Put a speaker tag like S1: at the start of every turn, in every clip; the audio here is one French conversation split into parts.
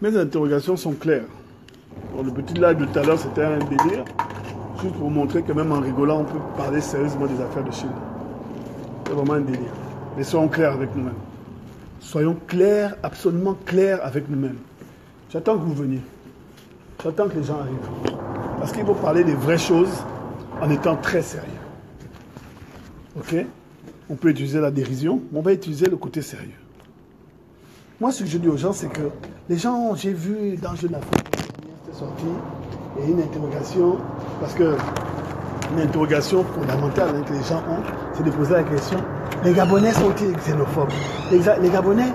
S1: Mes interrogations sont claires. Bon, le petit live de tout à l'heure, c'était un délire. Juste pour montrer que même en rigolant, on peut parler sérieusement des affaires de Chine. C'est vraiment un délire. Mais soyons clairs avec nous-mêmes. Soyons clairs, absolument clairs avec nous-mêmes. J'attends que vous veniez. J'attends que les gens arrivent. Parce qu'il faut parler des vraies choses en étant très sérieux. Ok? On peut utiliser la dérision, mais on va utiliser le côté sérieux. Moi, ce que je dis aux gens, c'est que les gens, j'ai vu dans Jeune Afrique, c'était sorti, et une interrogation, parce que une interrogation fondamentale que les gens ont, c'est de poser la question, les Gabonais sont-ils xénophobes? Les Gabonais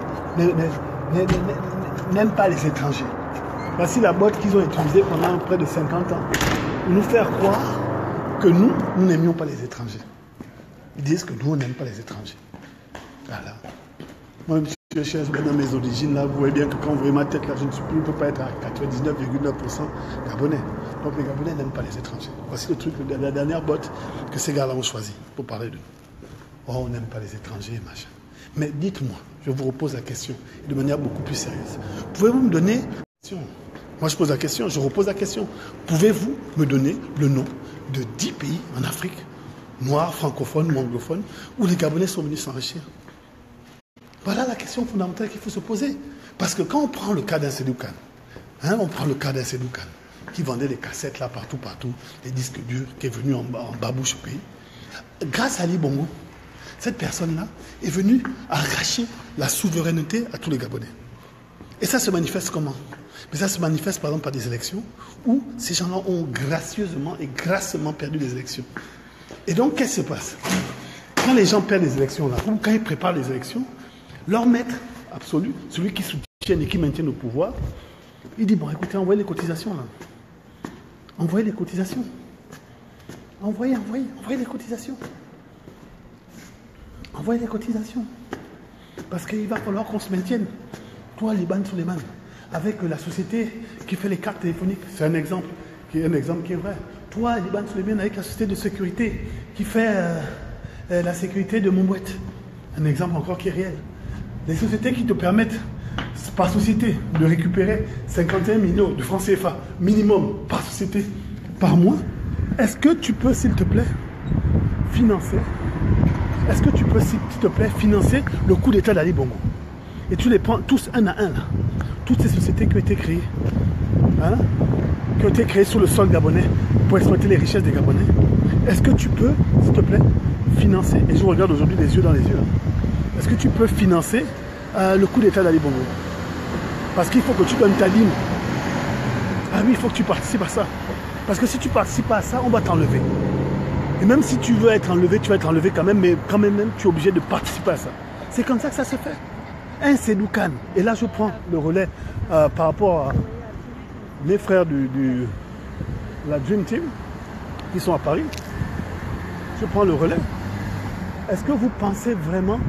S1: n'aiment pas les étrangers. Voici la boîte qu'ils ont utilisée pendant près de 50 ans, pour nous faire croire que nous n'aimions pas les étrangers. Ils disent que nous, on n'aime pas les étrangers. Voilà. Moi, je cherche dans mes origines, là, vous voyez bien que quand vous voyez ma tête, là, je ne peux pas être à 99,9% Gabonais. Donc les Gabonais n'aiment pas les étrangers. Voici le truc, la dernière botte que ces gars-là ont choisi pour parler de nous. Oh, on n'aime pas les étrangers, machin. Mais dites-moi, je vous repose la question, de manière beaucoup plus sérieuse. Pouvez-vous me donner... Moi, je pose la question, je repose la question. Pouvez-vous me donner le nom de 10 pays en Afrique, noirs, francophones, anglophones, où les Gabonais sont venus s'enrichir? Voilà la question fondamentale qu'il faut se poser. Parce que quand on prend le cas d'un Seydou Kane, on prend le cas d'un Seydou Kane, qui vendait des cassettes là, partout, des disques durs, qui est venu en babouche au pays. Grâce à Ali Bongo, cette personne-là est venue arracher la souveraineté à tous les Gabonais. Et ça se manifeste comment? Mais ça se manifeste par exemple par des élections où ces gens-là ont gracieusement et grassement perdu les élections. Et donc, qu'est-ce qui se passe? Quand les gens perdent les élections là, ou quand ils préparent les élections, leur maître absolu, celui qui soutient et qui maintient le pouvoir, il dit, bon écoutez, envoyez les cotisations là. Envoyez les cotisations. Envoyez les cotisations. Envoyez les cotisations. Parce qu'il va falloir qu'on se maintienne. Toi, Liban Suleiman, avec la société qui fait les cartes téléphoniques, c'est un exemple qui est vrai. Toi, Liban Suleiman, avec la société de sécurité qui fait la sécurité de Montbouette, un exemple encore qui est réel. Les sociétés qui te permettent, par société, de récupérer 51 millions de francs CFA minimum par société, par mois. Est-ce que tu peux, s'il te plaît, financer le coup d'État d'Ali Bongo? Et tu les prends tous un à un, là. Toutes ces sociétés qui ont été créées, qui ont été créées sur le sol gabonais pour exploiter les richesses des Gabonais. Est-ce que tu peux, s'il te plaît, financer, et je regarde aujourd'hui les yeux dans les yeux, est-ce que tu peux financer le coup d'État d'Ali Bongo? Parce qu'il faut que tu donnes ta dîme. Ah oui, il faut que tu participes à ça. Parce que si tu participes à ça, on va t'enlever. Et même si tu veux être enlevé, tu vas être enlevé quand même, mais quand même, tu es obligé de participer à ça. C'est comme ça que ça se fait. Un Seydou Kane, et là je prends le relais par rapport à mes frères de la Dream Team qui sont à Paris. Je prends le relais. Est-ce que vous pensez vraiment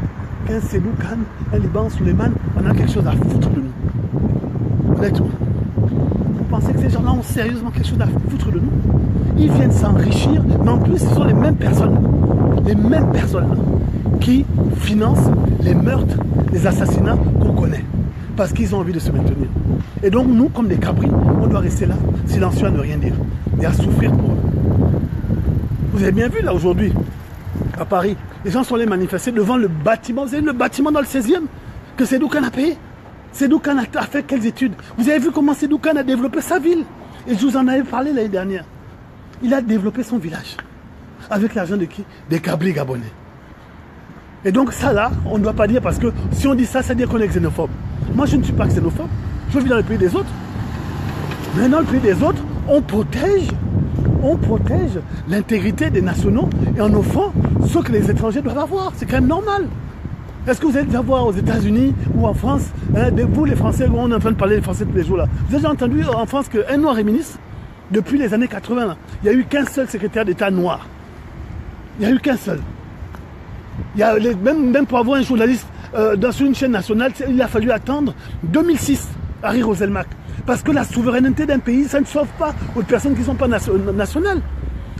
S1: qu'un Seydou Kane, un Liban Suleiman, on a quelque chose à foutre de nous? Honnêtement. Vous pensez que ces gens-là ont sérieusement quelque chose à foutre de nous? Ils viennent s'enrichir, mais en plus, ce sont les mêmes personnes qui financent les meurtres, les assassinats qu'on connaît. Parce qu'ils ont envie de se maintenir. Et donc, nous, comme des cabris, on doit rester là, silencieux, à ne rien dire, et à souffrir pour eux. Vous avez bien vu, là, aujourd'hui, à Paris, les gens sont allés manifester devant le bâtiment. Vous avez vu le bâtiment dans le 16e que Seydou Kane a payé? Seydou Kane a fait quelles études? Vous avez vu comment Seydou Kane a développé sa ville? Et je vous en avais parlé l'année dernière. Il a développé son village. Avec l'argent de qui? Des cabris gabonais. Et donc ça là, on ne doit pas dire, parce que si on dit ça, ça veut dire qu'on est xénophobe. Moi je ne suis pas xénophobe, je vis dans le pays des autres. Mais dans le pays des autres, on protège l'intégrité des nationaux et on offre ce que les étrangers doivent avoir. C'est quand même normal. Est-ce que vous allez déjà voir aux États-Unis ou en France, vous les Français, où on est en train de parler des Français tous les jours là, vous avez déjà entendu en France qu'un noir est ministre? Depuis les années 80, là, il n'y a eu qu'un seul secrétaire d'État noir. Il n'y a eu qu'un seul. Il y a même pour avoir un journaliste dans une chaîne nationale, il a fallu attendre 2006, Harry Roselmack. Parce que la souveraineté d'un pays, ça ne sauve pas aux personnes qui ne sont pas nationales.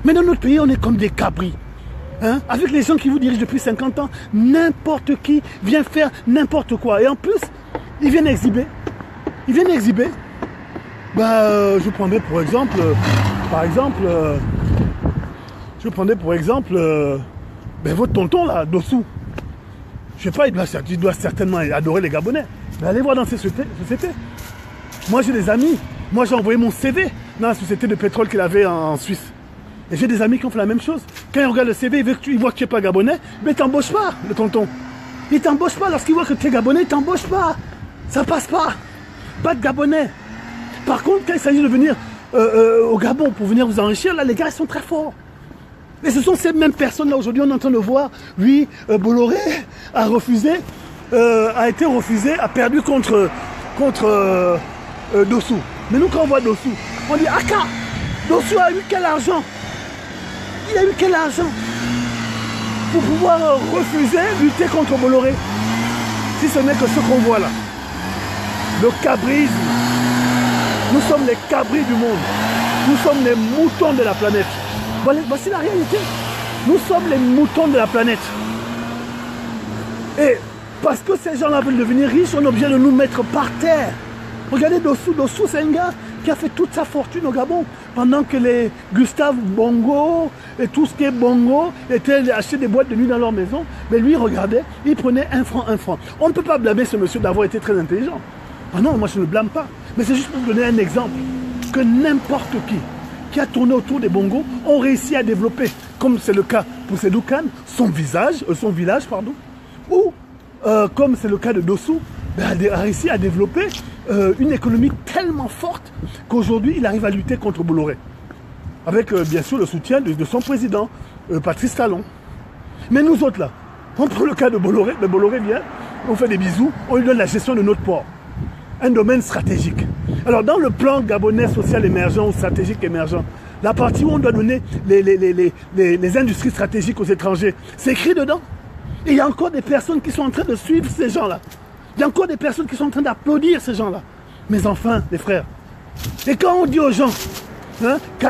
S1: Mais dans notre pays, on est comme des cabris. Avec les gens qui vous dirigent depuis 50 ans, n'importe qui vient faire n'importe quoi. Et en plus, ils viennent exhiber Ils viennent exhiber. Je prendrais pour exemple, votre tonton là, Dossou. Je sais pas, il doit certainement adorer les Gabonais. Mais allez voir dans ces sociétés. Moi j'ai des amis. Moi j'ai envoyé mon CV dans la société de pétrole qu'il avait en Suisse. Et j'ai des amis qui ont fait la même chose. Quand ils regardent le CV, ils voient que tu n'es pas Gabonais, mais ils t'embauchent pas, le tonton. Ils t'embauchent pas. Lorsqu'ils voient que tu es Gabonais, ils t'embauchent pas. Ça passe pas. Pas de Gabonais. Par contre, quand il s'agit de venir au Gabon pour venir vous enrichir, là les gars ils sont très forts. Et ce sont ces mêmes personnes-là, aujourd'hui, on est en train de voir, oui, Bolloré a été refusé, a perdu contre Dossou. Mais nous, quand on voit Dossou, on dit, Aka, Dossou a eu quel argent? Il a eu quel argent pour pouvoir refuser, lutter contre Bolloré? Si ce n'est que ce qu'on voit là. Le cabrisme. Nous sommes les cabris du monde. Nous sommes les moutons de la planète. Voici la réalité. Nous sommes les moutons de la planète. Et parce que ces gens-là veulent devenir riches, on est obligé de nous mettre par terre. Regardez Dossou. Dossou, c'est un gars qui a fait toute sa fortune au Gabon. Pendant que les Gustave Bongo et tout ce qui est Bongo étaient acheter des boîtes de nuit dans leur maison. Mais lui, regardez, il prenait 1 franc, 1 franc. On ne peut pas blâmer ce monsieur d'avoir été très intelligent. Ah non, moi je ne le blâme pas. Mais c'est juste pour vous donner un exemple. Que n'importe qui a tourné autour des Bongos ont réussi à développer, comme c'est le cas pour Seydou Kane, son village, ou comme c'est le cas de Dossou, a réussi à développer une économie tellement forte qu'aujourd'hui il arrive à lutter contre Bolloré. Avec bien sûr le soutien de son président, Patrice Talon. Mais nous autres là, on prend le cas de Bolloré, mais Bolloré vient, on fait des bisous, on lui donne la gestion de notre port. Un domaine stratégique. Alors dans le plan gabonais social émergent ou stratégique émergent, la partie où on doit donner les industries stratégiques aux étrangers, c'est écrit dedans. Et il y a encore des personnes qui sont en train de suivre ces gens-là. Il y a encore des personnes qui sont en train d'applaudir ces gens-là. Mais enfin, les frères, et quand on dit aux gens,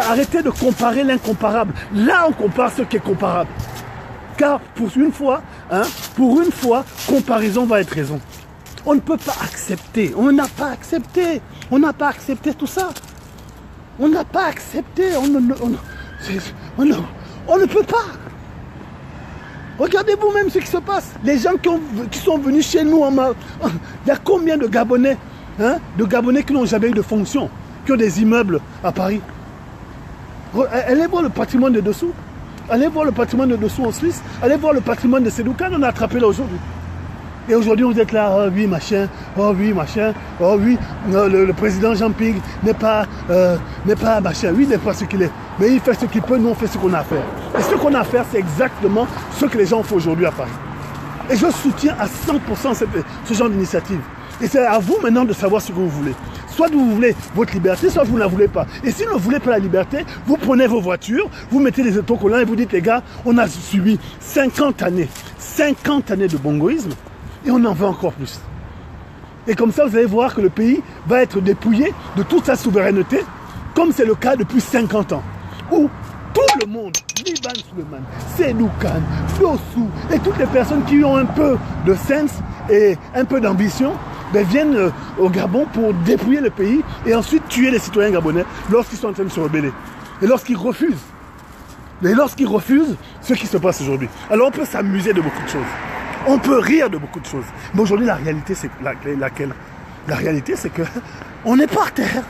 S1: arrêtez de comparer l'incomparable, là on compare ce qui est comparable. Car pour une fois, comparaison va être raison. On ne peut pas accepter, on n'a pas accepté tout ça. On n'a pas accepté, on ne peut pas. Regardez vous-même ce qui se passe. Les gens qui sont venus chez nous, il y a combien de Gabonais, qui n'ont jamais eu de fonction, qui ont des immeubles à Paris. Allez voir le patrimoine de Dossou. Allez voir le patrimoine de Dossou en Suisse. Allez voir le patrimoine de Seydou Kane, on a attrapé là aujourd'hui. Et aujourd'hui, vous êtes là, oh oui, machin, le président Jean-Ping n'est pas machin, oui, il n'est pas ce qu'il est. Mais il fait ce qu'il peut, nous on fait ce qu'on a à faire. Et ce qu'on a à faire, c'est exactement ce que les gens font aujourd'hui à Paris. Et je soutiens à 100% ce genre d'initiative. Et c'est à vous maintenant de savoir ce que vous voulez. Soit vous voulez votre liberté, soit vous ne la voulez pas. Et si vous ne voulez pas la liberté, vous prenez vos voitures, vous mettez les autocollants et vous dites, les gars, on a subi 50 années de bongoïsme. Et on en veut encore plus. Et comme ça, vous allez voir que le pays va être dépouillé de toute sa souveraineté, comme c'est le cas depuis 50 ans. Où tout le monde, Liban Suleiman, Seydou Kane, Dossou, et toutes les personnes qui ont un peu de sens et un peu d'ambition, viennent au Gabon pour dépouiller le pays et ensuite tuer les citoyens gabonais lorsqu'ils sont en train de se rebeller. Et lorsqu'ils refusent. Ce qui se passe aujourd'hui. Alors on peut s'amuser de beaucoup de choses. On peut rire de beaucoup de choses. Mais aujourd'hui, la réalité, c'est laquelle? La réalité, c'est qu'on est par terre.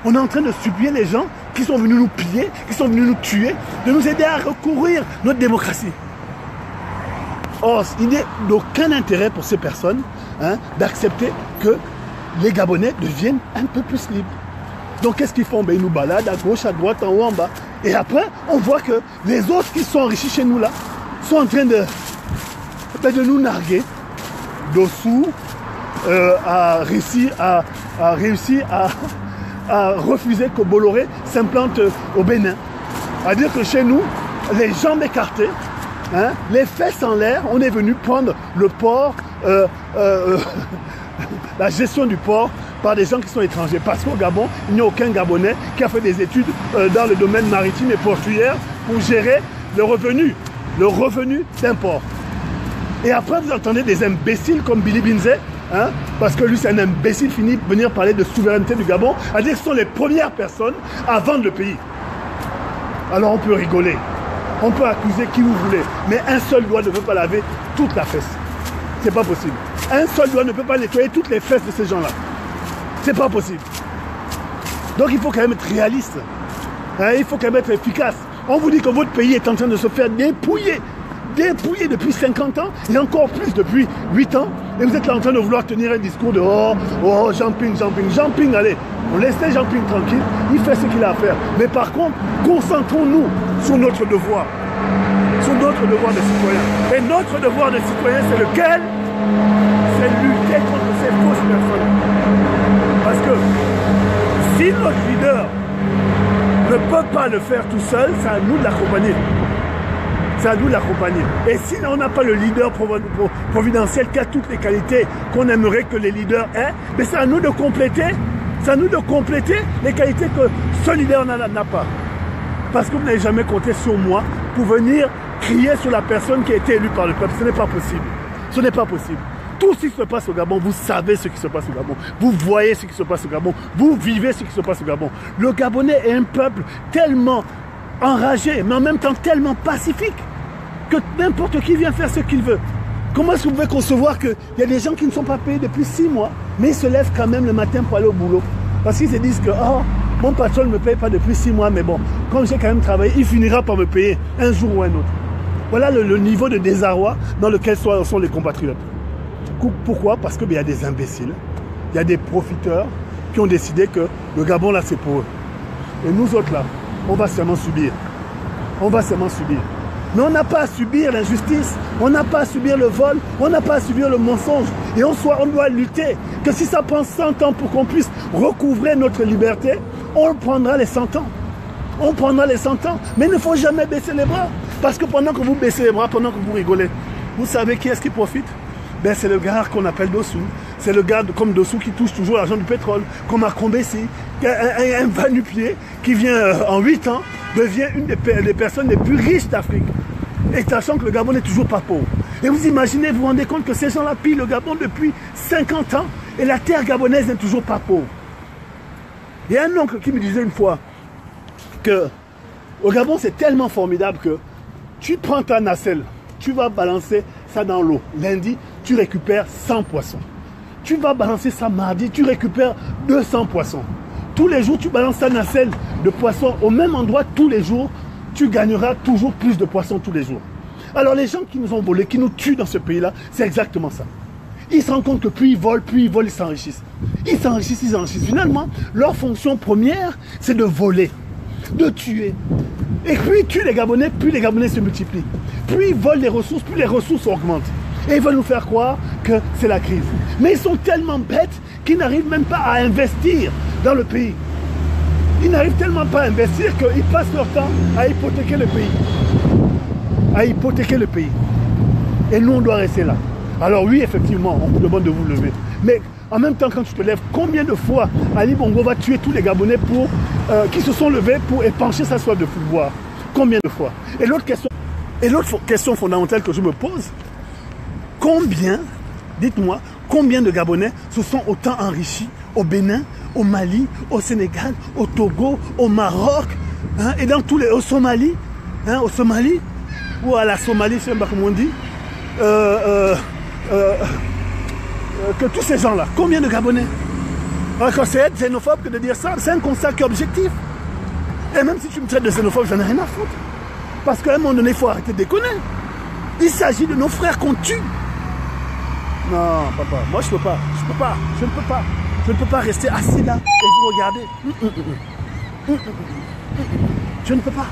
S1: On est en train de supplier les gens qui sont venus nous piller, qui sont venus nous tuer, de nous aider à recourir notre démocratie. Or, il n'est d'aucun intérêt pour ces personnes d'accepter que les Gabonais deviennent un peu plus libres. Donc, qu'est-ce qu'ils font? Ils nous baladent à gauche, à droite, en haut, en bas. Et après, on voit que les autres qui sont enrichis chez nous, là, sont en train de nous narguer. Dossou a réussi à refuser que Bolloré s'implante au Bénin. C'est-à-dire que chez nous, les jambes écartées, les fesses en l'air, on est venu prendre le port, la gestion du port par des gens qui sont étrangers. Parce qu'au Gabon, il n'y a aucun Gabonais qui a fait des études dans le domaine maritime et portuaire pour gérer le revenu d'un port. Et après, vous entendez des imbéciles comme Billy Binze hein, parce que lui c'est un imbécile fini de venir parler de souveraineté du Gabon, à dire que ce sont les premières personnes à vendre le pays. Alors on peut rigoler, on peut accuser qui vous voulez, mais un seul doigt ne peut pas laver toute la fesse. C'est pas possible. Un seul doigt ne peut pas nettoyer toutes les fesses de ces gens-là. C'est pas possible. Donc il faut quand même être réaliste. Hein, il faut quand même être efficace. On vous dit que votre pays est en train de se faire dépouiller depuis 50 ans et encore plus depuis 8 ans. Et vous êtes là en train de vouloir tenir un discours de oh, Jean-Ping, allez, on laisse Jean-Ping tranquille, il fait ce qu'il a à faire. Mais par contre, concentrons-nous sur notre devoir. Sur notre devoir de citoyen. Et notre devoir de citoyen, c'est lequel? C'est lutter contre ces fausses personnes. Parce que si notre leader ne peut pas le faire tout seul, c'est à nous de l'accompagner. C'est à nous de l'accompagner. Et si on n'a pas le leader providentiel qui a toutes les qualités qu'on aimerait que les leaders aient, mais c'est à nous de compléter, les qualités que ce leader n'a pas. Parce que vous n'avez jamais compté sur moi pour venir crier sur la personne qui a été élue par le peuple. Ce n'est pas possible. Ce n'est pas possible. Tout ce qui se passe au Gabon, vous savez ce qui se passe au Gabon. Vous voyez ce qui se passe au Gabon. Vous vivez ce qui se passe au Gabon. Le Gabonais est un peuple tellement enragé, mais en même temps tellement pacifique, que n'importe qui vient faire ce qu'il veut. Comment est-ce que vous pouvez concevoir qu'il y a des gens qui ne sont pas payés depuis 6 mois, mais ils se lèvent quand même le matin pour aller au boulot? Parce qu'ils se disent que mon patron ne me paye pas depuis 6 mois, mais bon, comme j'ai quand même travaillé, il finira par me payer un jour ou un autre. Voilà le niveau de désarroi dans lequel sont les compatriotes. Pourquoi? Parce qu'il y a des imbéciles, il y a des profiteurs qui ont décidé que le Gabon, là, c'est pour eux. Et nous autres, là, on va seulement subir. On va seulement subir. Mais on n'a pas à subir l'injustice, on n'a pas à subir le vol, on n'a pas à subir le mensonge. Et on doit lutter. Que si ça prend 100 ans pour qu'on puisse recouvrer notre liberté, on prendra les 100 ans. On prendra les 100 ans. Mais il ne faut jamais baisser les bras. Parce que pendant que vous baissez les bras, pendant que vous rigolez, vous savez qui est-ce qui profite? Ben, c'est le gars qu'on appelle Dossou. C'est le gars comme Dossou qui touche toujours l'argent du pétrole, comme Akombesi, un va-nu-pied qui vient en 8 ans, devient une des personnes les plus riches d'Afrique. Et sachant que le Gabon n'est toujours pas pauvre. Et vous imaginez, vous vous rendez compte que ces gens-là pillent le Gabon depuis 50 ans et la terre gabonaise n'est toujours pas pauvre. Il y a un oncle qui me disait une fois que au Gabon c'est tellement formidable que tu prends ta nacelle, tu vas balancer ça dans l'eau. Lundi, tu récupères 100 poissons. Tu vas balancer ça mardi, tu récupères 200 poissons. Tous les jours, tu balances ta nacelle de poissons au même endroit tous les jours, tu gagneras toujours plus de poissons tous les jours. Alors les gens qui nous ont volés, qui nous tuent dans ce pays-là, c'est exactement ça. Ils se rendent compte que plus ils volent, ils s'enrichissent. Ils s'enrichissent, ils s'enrichissent. Finalement, leur fonction première, c'est de voler, de tuer. Et plus ils tuent les Gabonais, plus les Gabonais se multiplient. Plus ils volent les ressources, plus les ressources augmentent. Et ils veulent nous faire croire que c'est la crise. Mais ils sont tellement bêtes qu'ils n'arrivent même pas à investir dans le pays. Ils n'arrivent tellement pas à investir qu'ils passent leur temps à hypothéquer le pays. À hypothéquer le pays. Et nous, on doit rester là. Alors oui, effectivement, on vous demande de vous lever. Mais en même temps, quand tu te lèves, combien de fois Ali Bongo va tuer tous les Gabonais qui se sont levés pour épancher sa soif de pouvoir? Combien de fois? Et l'autre question fondamentale que je me pose, dites-moi, combien de Gabonais se sont autant enrichis au Bénin, au Mali, au Sénégal, au Togo, au Maroc, hein, et dans au Somalie, ou à la Somalie, je ne sais pas comment on dit, que tous ces gens-là, combien de Gabonais? Alors c'est être xénophobe que de dire ça, c'est un constat qui est objectif. Et même si tu me traites de xénophobe, j'en ai rien à foutre. Parce qu'à un moment donné, il faut arrêter de déconner. Il s'agit de nos frères qu'on tue. Non, papa, moi je ne peux pas rester assis là et vous regarder. Je ne peux pas.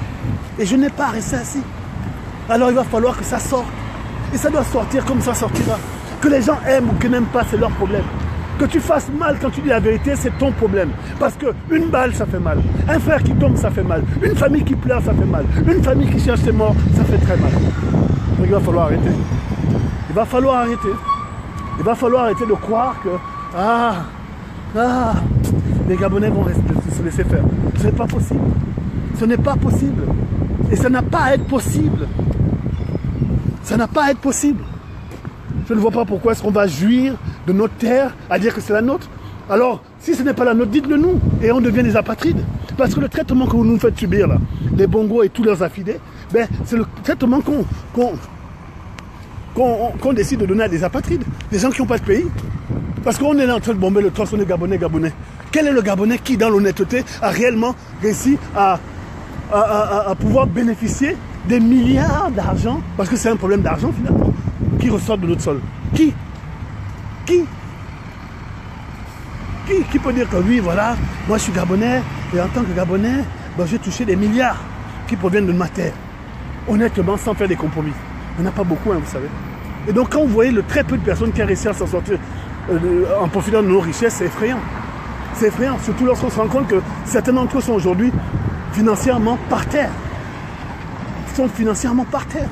S1: Et je n'ai pas à rester assis. Alors il va falloir que ça sorte. Et ça doit sortir comme ça sortira. Que les gens aiment ou qu'ils n'aiment pas, c'est leur problème. Que tu fasses mal quand tu dis la vérité, c'est ton problème. Parce qu'une balle, ça fait mal. Un frère qui tombe, ça fait mal. Une famille qui pleure, ça fait mal. Une famille qui cherche ses morts, ça fait très mal. Donc il va falloir arrêter. Il va falloir arrêter. Il va falloir arrêter de croire que les Gabonais vont se laisser faire. Ce n'est pas possible. Ce n'est pas possible. Et ça n'a pas à être possible. Ça n'a pas à être possible. Je ne vois pas pourquoi est-ce qu'on va jouir de notre terre à dire que c'est la nôtre. Alors, si ce n'est pas la nôtre, dites-le nous, et on devient des apatrides. Parce que le traitement que vous nous faites subir, là, les Bongos et tous leurs affidés, ben, c'est le traitement qu'on décide de donner à des apatrides, des gens qui n'ont pas de pays. Parce qu'on est là en train de bomber le torse, on est Gabonais. Quel est le Gabonais qui, dans l'honnêteté, a réellement réussi à pouvoir bénéficier des milliards d'argent, parce que c'est un problème d'argent finalement, qui ressort de notre sol? Qui peut dire que oui, voilà, moi je suis Gabonais, et en tant que Gabonais, ben, j'ai touché des milliards qui proviennent de ma terre. Honnêtement, sans faire des compromis. Il n'y en a pas beaucoup, hein, vous savez. Et donc quand vous voyez le très peu de personnes qui ont réussi à s'en sortir en profitant de nos richesses, c'est effrayant. C'est effrayant, surtout lorsqu'on se rend compte que certains d'entre eux sont aujourd'hui financièrement par terre. Ils sont financièrement par terre.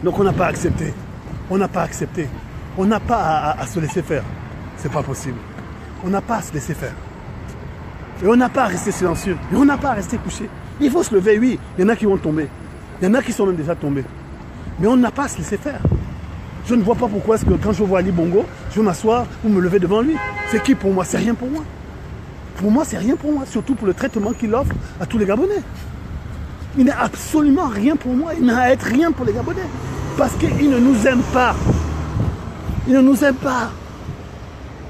S1: Donc on n'a pas accepté. On n'a pas accepté. On n'a pas à se laisser faire. C'est pas possible. On n'a pas à se laisser faire. Et on n'a pas à rester silencieux. Et on n'a pas à rester couché. Il faut se lever, oui. Il y en a qui vont tomber. Il y en a qui sont même déjà tombés. Mais on n'a pas à se laisser faire. Je ne vois pas pourquoi est-ce que quand je vois Ali Bongo, je veux m'asseoir ou me lever devant lui. C'est qui pour moi? C'est rien pour moi. Pour moi, c'est rien pour moi. Surtout pour le traitement qu'il offre à tous les Gabonais. Il n'est absolument rien pour moi. Il n'a à être rien pour les Gabonais. Parce qu'il ne nous aime pas. Il ne nous aime pas.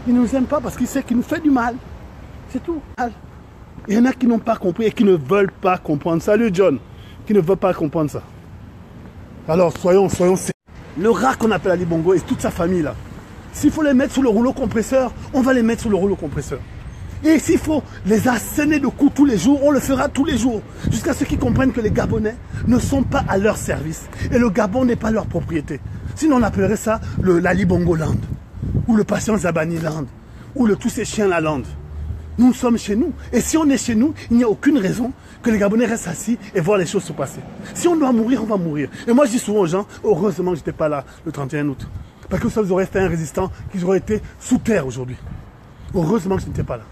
S1: Il ne nous aime pas parce qu'il sait qu'il nous fait du mal. C'est tout. Il y en a qui n'ont pas compris et qui ne veulent pas comprendre. Salut John. Qui ne veut pas comprendre ça. Alors soyons le rat qu'on appelle Ali Bongo et toute sa famille là. S'il faut les mettre sous le rouleau compresseur, on va les mettre sous le rouleau compresseur. Et s'il faut les asséner de coups tous les jours, on le fera tous les jours. Jusqu'à ce qu'ils comprennent que les Gabonais ne sont pas à leur service. Et le Gabon n'est pas leur propriété. Sinon on appellerait ça le l'Ali Bongo Land. Ou le Patient Zabani Land. Ou le Tous ces chiens la Land. Nous sommes chez nous. Et si on est chez nous, il n'y a aucune raison que les Gabonais restent assis et voir les choses se passer. Si on doit mourir, on va mourir. Et moi, je dis souvent aux gens, heureusement que je n'étais pas là le 31 août. Parce que ça vous aurait fait un résistant qui aurait été sous terre aujourd'hui. Heureusement que je n'étais pas là.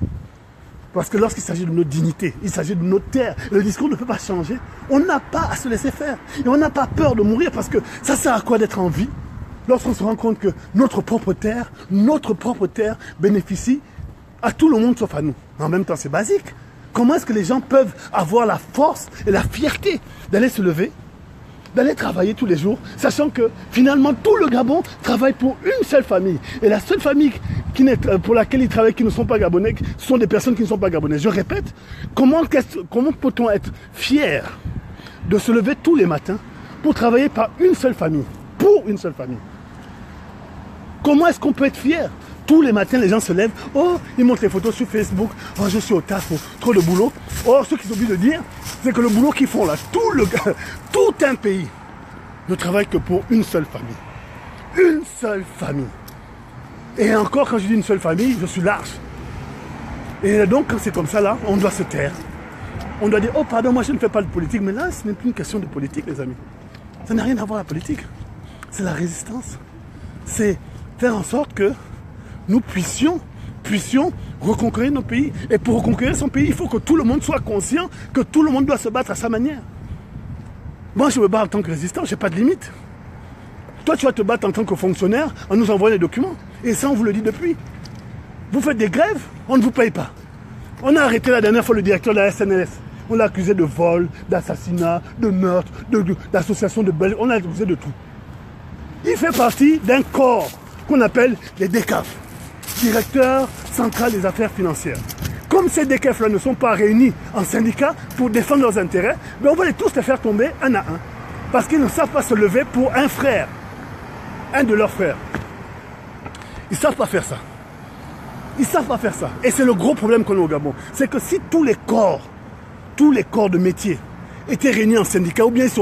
S1: Parce que lorsqu'il s'agit de notre dignité, il s'agit de notre terre, le discours ne peut pas changer. On n'a pas à se laisser faire. Et on n'a pas peur de mourir parce que ça sert à quoi d'être en vie lorsqu'on se rend compte que notre propre terre bénéficie à tout le monde sauf à nous. En même temps, c'est basique. Comment est-ce que les gens peuvent avoir la force et la fierté d'aller se lever, d'aller travailler tous les jours, sachant que finalement tout le Gabon travaille pour une seule famille. Et la seule famille pour laquelle ils travaillent qui ne sont pas gabonais, ce sont des personnes qui ne sont pas gabonais. Je répète, comment peut-on être fier de se lever tous les matins pour travailler par une seule famille, pour une seule famille? Comment est-ce qu'on peut être fier? Tous les matins, les gens se lèvent. Oh, ils montrent les photos sur Facebook. Oh, je suis au taf, trop de boulot. Oh, ce qu'ils ont oublié de dire, c'est que le boulot qu'ils font là, tout un pays ne travaille que pour une seule famille. Une seule famille. Et encore, quand je dis une seule famille, je suis large. Et donc, quand c'est comme ça, là, on doit se taire. On doit dire, oh, pardon, moi, je ne fais pas de politique. Mais là, ce n'est plus une question de politique, les amis. Ça n'a rien à voir avec la politique. C'est la résistance. C'est faire en sorte que nous puissions reconquérir notre pays. Et pour reconquérir son pays, il faut que tout le monde soit conscient que tout le monde doit se battre à sa manière. Moi, je me bats en tant que résistant, je n'ai pas de limite. Toi, tu vas te battre en tant que fonctionnaire en nous envoyant les documents. Et ça, on vous le dit depuis. Vous faites des grèves, on ne vous paye pas. On a arrêté la dernière fois le directeur de la SNLS. On l'a accusé de vol, d'assassinat, de meurtre, d'association de belles. On l'a accusé de tout. Il fait partie d'un corps qu'on appelle les DECAF. Directeur central des affaires financières. Comme ces DKF-là ne sont pas réunis en syndicat pour défendre leurs intérêts, ben on va les tous les faire tomber un à un. Parce qu'ils ne savent pas se lever pour un frère. Un de leurs frères. Ils ne savent pas faire ça. Ils ne savent pas faire ça. Et c'est le gros problème qu'on a au Gabon. C'est que si tous les corps de métier étaient réunis en syndicat, ou bien ils se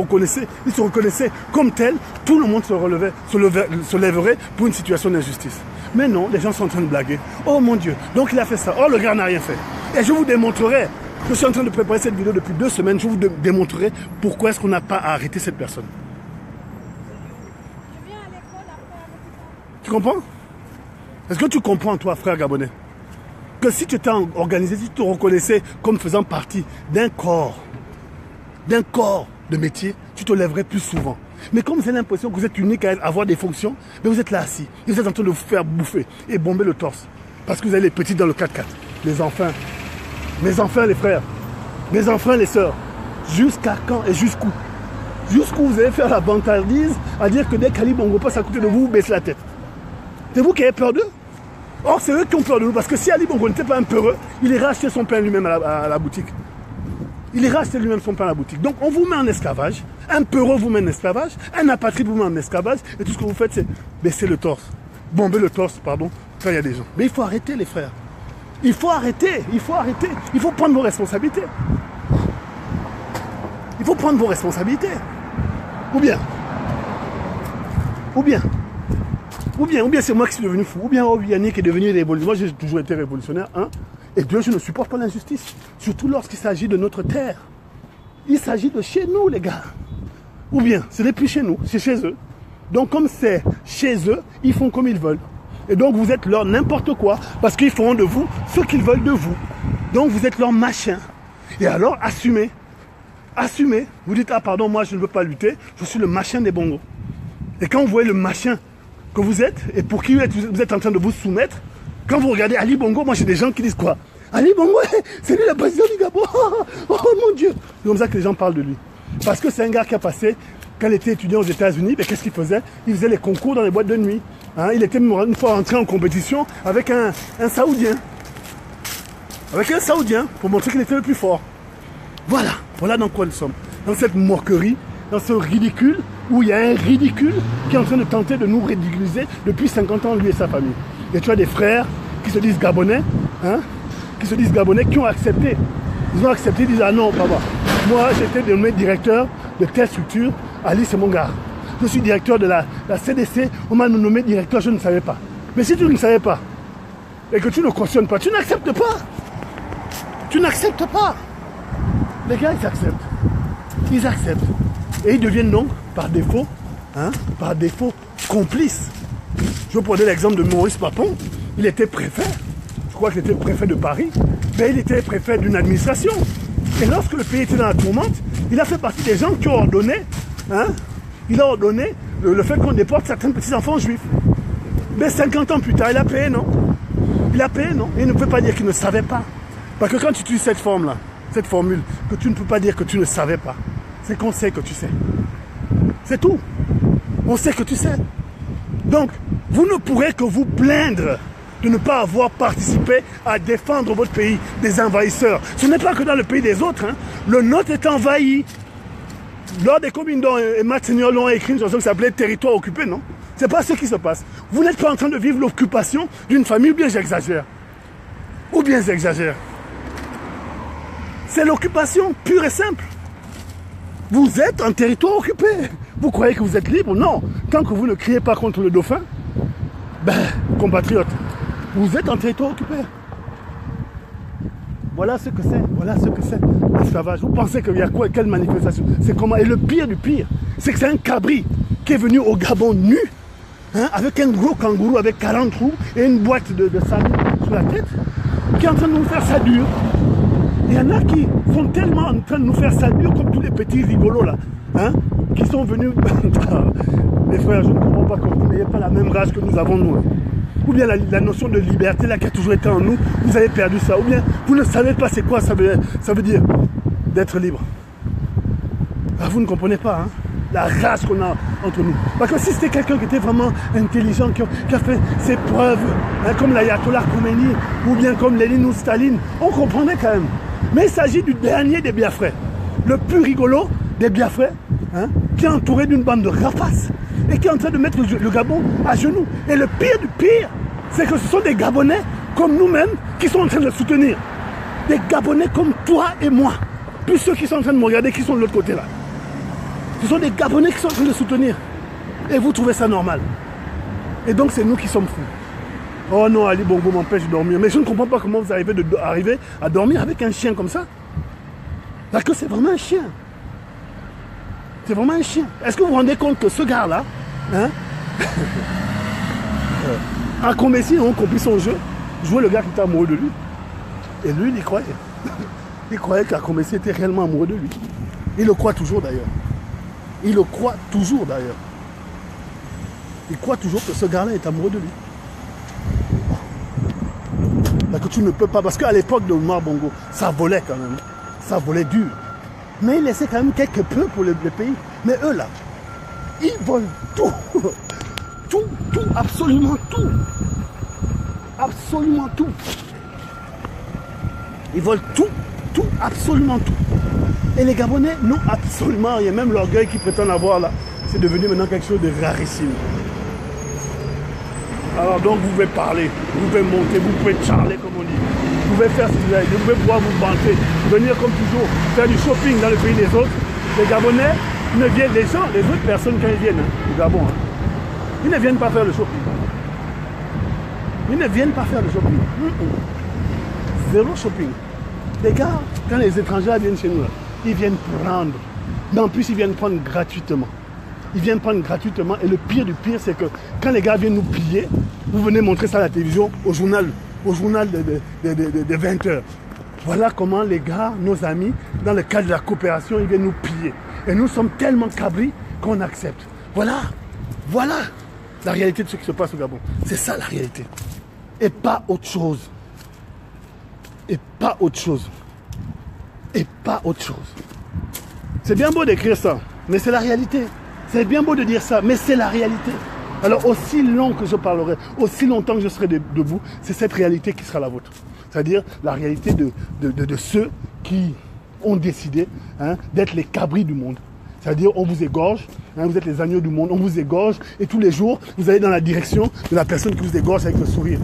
S1: reconnaissaient comme tels, tout le monde se lèverait pour une situation d'injustice. Mais non, les gens sont en train de blaguer. Oh mon Dieu, donc il a fait ça. Oh, le gars n'a rien fait. Et je vous démontrerai, je suis en train de préparer cette vidéo depuis 2 semaines, je vous démontrerai pourquoi est-ce qu'on n'a pas à arrêter cette personne. Je viens à l'école après. Tu comprends? Est-ce que tu comprends, toi, frère gabonais, que si tu étais organisé, si tu te reconnaissais comme faisant partie d'un corps de métier, tu te lèverais plus souvent. Mais comme vous avez l'impression que vous êtes unique à avoir des fonctions, mais vous êtes là assis. Et vous êtes en train de vous faire bouffer et bomber le torse. Parce que vous avez les petits dans le 4x4. Les enfants. Mes enfants, les frères. Mes enfants, les sœurs. Jusqu'à quand et jusqu'où? Jusqu'où vous allez faire la vantardise à dire que dès qu'Ali Bongo passe à côté de vous, vous baissez la tête. C'est vous qui avez peur d'eux? Or, c'est eux qui ont peur de nous. Parce que si Ali Bongo n'était pas un peureux, il irait acheter son pain lui-même à la boutique. Il ira acheter lui-même son pain à la boutique. Donc on vous met en esclavage, un peureux vous met en esclavage, un apatride vous met en esclavage, et tout ce que vous faites c'est baisser le torse, bomber le torse, pardon, quand il y a des gens. Mais il faut arrêter les frères. Il faut arrêter, il faut arrêter. Il faut prendre vos responsabilités. Il faut prendre vos responsabilités. Ou bien c'est moi qui suis devenu fou, ou bien Yannick est devenu révolutionnaire. Moi j'ai toujours été révolutionnaire, hein. Et Dieu, je ne supporte pas l'injustice, surtout lorsqu'il s'agit de notre terre. Il s'agit de chez nous, les gars. Ou bien, ce n'est plus chez nous, c'est chez eux. Donc, comme c'est chez eux, ils font comme ils veulent. Et donc, vous êtes leur n'importe quoi, parce qu'ils feront de vous ce qu'ils veulent de vous. Donc, vous êtes leur machin. Et alors, assumez. Assumez. Vous dites, ah pardon, moi, je ne veux pas lutter, je suis le machin des bongos. Et quand vous voyez le machin que vous êtes, et pour qui vous êtes en train de vous soumettre, quand vous regardez Ali Bongo, moi j'ai des gens qui disent quoi? Ali Bongo, c'est lui le président du Gabon. Oh mon Dieu. C'est comme ça que les gens parlent de lui. Parce que c'est un gars qui a passé, quand il était étudiant aux États-Unis, mais qu'est-ce qu'il faisait? Il faisait les concours dans les boîtes de nuit. Hein, il était une fois entré en compétition avec un Saoudien. Avec un Saoudien, pour montrer qu'il était le plus fort. Voilà, voilà dans quoi nous sommes. Dans cette moquerie, dans ce ridicule, où il y a un ridicule qui est en train de tenter de nous ridiculiser depuis 50 ans, lui et sa famille. Et tu as des frères qui se disent gabonais, hein, qui ont accepté. Ils ont accepté, ils disent, ah non, papa, moi j'étais nommé directeur de telle structure, Ali c'est mon gars. Je suis directeur de la CDC, on m'a nommé directeur, je ne savais pas. Mais si tu ne savais pas, et que tu ne cautionnes pas, tu n'acceptes pas. Tu n'acceptes pas. Les gars, ils acceptent. Ils acceptent. Et ils deviennent donc, par défaut, complices. Je vais prendre l'exemple de Maurice Papon. Il était préfet. Je crois qu'il était préfet de Paris. Mais il était préfet d'une administration. Et lorsque le pays était dans la tourmente, il a fait partie des gens qui ont ordonné, il a ordonné le fait qu'on déporte certains petits-enfants juifs. Mais 50 ans plus tard, il a payé, non? Il a payé, non? Et il ne peut pas dire qu'il ne savait pas. Parce que quand tu utilises cette forme-là, cette formule, que tu ne peux pas dire que tu ne savais pas, c'est qu'on sait que tu sais. C'est tout. On sait que tu sais. Donc, vous ne pourrez que vous plaindre de ne pas avoir participé à défendre votre pays des envahisseurs. Ce n'est pas que dans le pays des autres. Hein. Le nôtre est envahi. Lors des communes dont Matt Seigneur l'ont écrit une chanson qui s'appelait Territoire occupé, non? C'est pas ce qui se passe. Vous n'êtes pas en train de vivre l'occupation d'une famille, ou bien j'exagère. Ou bien j'exagère. C'est l'occupation pure et simple. Vous êtes en territoire occupé. Vous croyez que vous êtes libre? Non. Tant que vous ne criez pas contre le dauphin, compatriotes, vous êtes en territoire occupé. Voilà ce que c'est. Voilà ce que c'est l'esclavage. Vous pensez qu'il y a quoi? Quelle manifestation? C'est comment? Et le pire du pire, c'est que c'est un cabri qui est venu au Gabon nu, avec un gros kangourou avec 40 trous et une boîte de sable sur la tête, qui est en train de nous faire ça dur. Il y en a qui sont tellement en train de nous faire ça dur comme tous les petits rigolos là, qui sont venus. Les frères, je ne comprends pas que vous n'ayez pas la même rage que nous avons nous. Ou bien la notion de liberté là qui a toujours été en nous, vous avez perdu ça. Ou bien vous ne savez pas c'est quoi ça veut dire d'être libre. Ah, vous ne comprenez pas la rage qu'on a entre nous. Parce que si c'était quelqu'un qui était vraiment intelligent, qui a fait ses preuves, comme l'ayatollah Khomeini, ou bien comme Lénine ou Staline, on comprendrait quand même. Mais il s'agit du dernier des Biafrais, le plus rigolo des Biafrais, qui est entouré d'une bande de rapaces et qui est en train de mettre le Gabon à genoux. Et le pire du pire, c'est que ce sont des Gabonais comme nous-mêmes qui sont en train de le soutenir. Des Gabonais comme toi et moi. Plus ceux qui sont en train de me regarder, qui sont de l'autre côté là. Ce sont des Gabonais qui sont en train de le soutenir. Et vous trouvez ça normal. Et donc c'est nous qui sommes fous. Oh non, Ali Bongo m'empêche de dormir. Mais je ne comprends pas comment vous arrivez à dormir avec un chien comme ça. Parce que c'est vraiment un chien. C'est vraiment un chien. Est-ce que vous vous rendez compte que ce gars-là, à Combessi, on compris son jeu, jouait le gars qui était amoureux de lui. Et lui, il y croyait. Il croyait qu'Akombessi était réellement amoureux de lui. Il le croit toujours d'ailleurs. Il le croit toujours d'ailleurs. Il croit toujours que ce gars-là est amoureux de lui. Là que tu ne peux pas, parce qu'à l'époque de Omar Bongo, ça volait quand même. Ça volait dur. Mais il laissait quand même quelque peu pour le pays. Mais eux là, ils volent tout. Tout, absolument tout. Absolument tout. Ils volent tout, absolument tout. Et les Gabonais n'ont absolument rien. Même l'orgueil qu'ils prétendent avoir là, c'est devenu maintenant quelque chose de rarissime. Alors donc vous pouvez parler, vous pouvez monter, vous pouvez charler comme on dit. Vous pouvez faire ce que vous voulez, vous pouvez pouvoir vous vanter, venir comme toujours, faire du shopping dans le pays des autres. Les Gabonais ne viennent, les autres personnes quand ils viennent au Gabon, ils ne viennent pas faire le shopping. Ils ne viennent pas faire le shopping. Zéro shopping. Les gars, quand les étrangers viennent chez nous, là, ils viennent prendre. Mais en plus, ils viennent prendre gratuitement. Ils viennent prendre gratuitement. Et le pire du pire, c'est que quand les gars viennent nous piller, vous venez montrer ça à la télévision, au journal de 20 h. Voilà comment les gars, nos amis, dans le cadre de la coopération, ils viennent nous piller. Et nous sommes tellement cabris qu'on accepte. Voilà la réalité de ce qui se passe au Gabon. C'est ça la réalité. Et pas autre chose. Et pas autre chose. Et pas autre chose. C'est bien beau d'écrire ça, mais c'est la réalité. C'est bien beau de dire ça, mais c'est la réalité. Alors aussi long que je parlerai, aussi longtemps que je serai debout, c'est cette réalité qui sera la vôtre. C'est-à-dire la réalité de ceux qui ont décidé d'être les cabris du monde. C'est-à-dire on vous égorge, vous êtes les agneaux du monde, on vous égorge et tous les jours vous allez dans la direction de la personne qui vous égorge avec le sourire.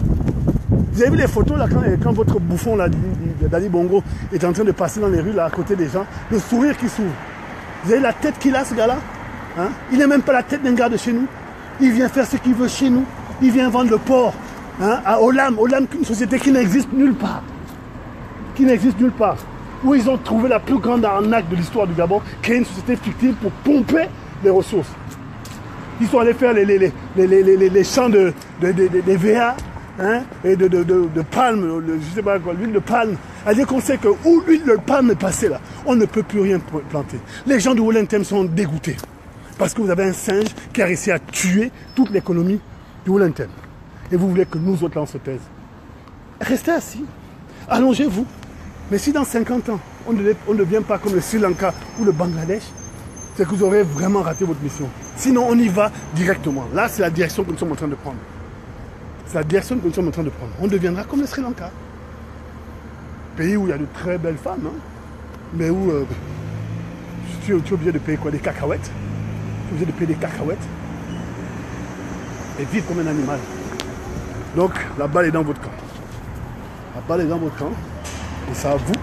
S1: Vous avez vu les photos là quand votre bouffon là, d'Ali Bongo est en train de passer dans les rues là à côté des gens, le sourire qui s'ouvre. Vous avez la tête qu'il a ce gars-là, il n'est même pas la tête d'un gars de chez nous. Il vient faire ce qu'il veut chez nous. Il vient vendre le porc à Olam. Olam, une société qui n'existe nulle part. Qui n'existe nulle part. Où ils ont trouvé la plus grande arnaque de l'histoire du Gabon, créer une société fictive pour pomper les ressources. Ils sont allés faire les champs des VA et de palme, je sais pas quoi, l'huile de palme. C'est-à-dire qu'on sait que où l'huile de palme est passée là, on ne peut plus rien planter. Les gens de Wolentem sont dégoûtés. Parce que vous avez un singe qui a réussi à tuer toute l'économie du Wolentem. Et vous voulez que nous autres là on se taise. Restez assis, allongez-vous. Mais si dans 50 ans, on ne devient pas comme le Sri Lanka ou le Bangladesh, c'est que vous aurez vraiment raté votre mission. Sinon, on y va directement. Là, c'est la direction que nous sommes en train de prendre. C'est la direction que nous sommes en train de prendre. On deviendra comme le Sri Lanka. Pays où il y a de très belles femmes, mais où tu es obligé de payer quoi? Des cacahuètes. Tu es obligé de payer des cacahuètes et vivre comme un animal. Donc, la balle est dans votre camp. La balle est dans votre camp. Et c'est à vous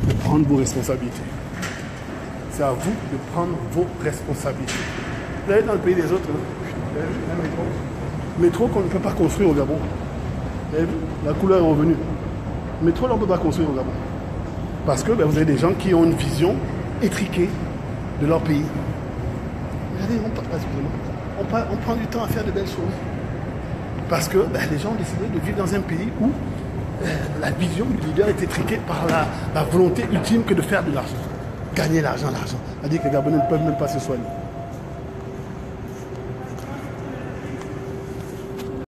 S1: de prendre vos responsabilités. C'est à vous de prendre vos responsabilités. Vous allez dans le pays des autres, métro qu'on ne peut pas construire au Gabon. Vous avez vu? La couleur est revenue. Métro, là, on ne peut pas construire au Gabon. Parce que vous avez des gens qui ont une vision étriquée de leur pays. Regardez, on prend du temps à faire de belles choses. Parce que les gens ont décidé de vivre dans un pays où la vision du leader est étriquée par la volonté ultime que de faire de l'argent. Gagner l'argent. C'est-à-dire que les Gabonais ne peuvent même pas se soigner.